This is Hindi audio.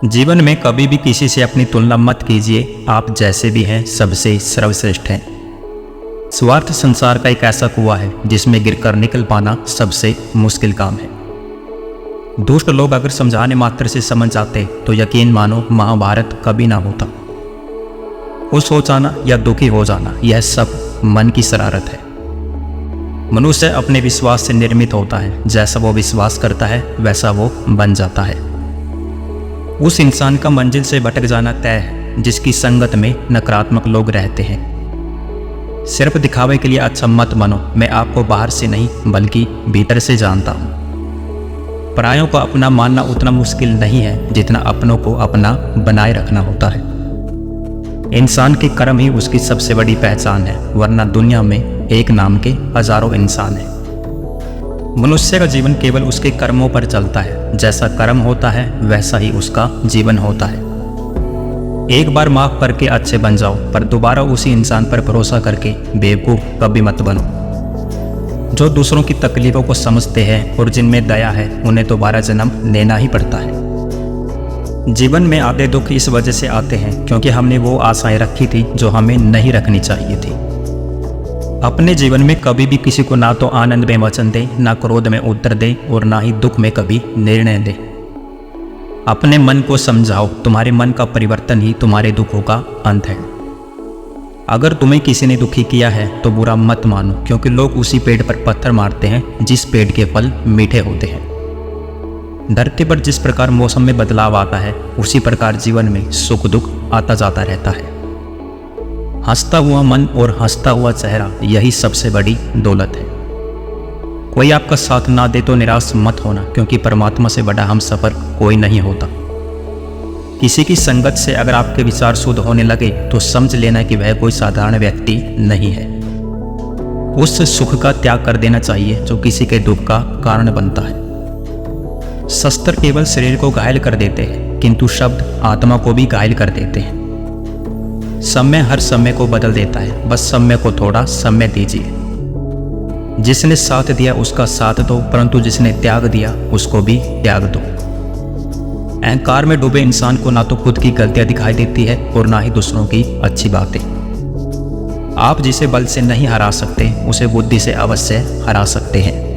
जीवन में कभी भी किसी से अपनी तुलना मत कीजिए। आप जैसे भी हैं सबसे सर्वश्रेष्ठ हैं। स्वार्थ संसार का एक ऐसा कुआं है जिसमें गिरकर निकल पाना सबसे मुश्किल काम है। दुष्ट लोग अगर समझाने मात्र से समझ जाते तो यकीन मानो महाभारत कभी ना होता। खुश हो जाना या दुखी हो जाना यह सब मन की शरारत है। मनुष्य अपने विश्वास से निर्मित होता है। जैसा वो विश्वास करता है वैसा वो बन जाता है। उस इंसान का मंजिल से भटक जाना तय है जिसकी संगत में नकारात्मक लोग रहते हैं। सिर्फ दिखावे के लिए अच्छा मत बनो। मैं आपको बाहर से नहीं बल्कि भीतर से जानता हूँ। परायों को अपना मानना उतना मुश्किल नहीं है जितना अपनों को अपना बनाए रखना होता है। इंसान के कर्म ही उसकी सबसे बड़ी पहचान है, वरना दुनिया में एक नाम के हजारों इंसान हैं। मनुष्य का जीवन केवल उसके कर्मों पर चलता है। जैसा कर्म होता है वैसा ही उसका जीवन होता है। एक बार माफ करके अच्छे बन जाओ, पर दोबारा उसी इंसान पर भरोसा करके बेवकूफ़ कभी मत बनो। जो दूसरों की तकलीफों को समझते हैं और जिनमें दया है उन्हें दोबारा जन्म लेना ही पड़ता है। जीवन में आधे दुख इस वजह से आते हैं क्योंकि हमने वो आशाएं रखी थी जो हमें नहीं रखनी चाहिए थी। अपने जीवन में कभी भी किसी को ना तो आनंद में वचन दे, ना क्रोध में उत्तर दे और ना ही दुख में कभी निर्णय दे। अपने मन को समझाओ, तुम्हारे मन का परिवर्तन ही तुम्हारे दुखों का अंत है। अगर तुम्हें किसी ने दुखी किया है तो बुरा मत मानो, क्योंकि लोग उसी पेड़ पर पत्थर मारते हैं जिस पेड़ के फल मीठे होते हैं। धरती पर जिस प्रकार मौसम में बदलाव आता है उसी प्रकार जीवन में सुख दुख आता जाता रहता है। हंसता हुआ मन और हंसता हुआ चेहरा यही सबसे बड़ी दौलत है। कोई आपका साथ ना दे तो निराश मत होना, क्योंकि परमात्मा से बड़ा हमसफर कोई नहीं होता। किसी की संगत से अगर आपके विचार शुद्ध होने लगे तो समझ लेना कि वह कोई साधारण व्यक्ति नहीं है। उस सुख का त्याग कर देना चाहिए जो किसी के दुख का कारण बनता है। शस्त्र केवल शरीर को घायल कर देते हैं, किंतु शब्द आत्मा को भी घायल कर देते हैं। समय हर समय को बदल देता है, बस समय को थोड़ा समय दीजिए। जिसने साथ दिया उसका साथ दो, परंतु जिसने त्याग दिया उसको भी त्याग दो। अहंकार में डूबे इंसान को ना तो खुद की गलतियां दिखाई देती है और ना ही दूसरों की अच्छी बातें। आप जिसे बल से नहीं हरा सकते उसे बुद्धि से अवश्य हरा सकते हैं।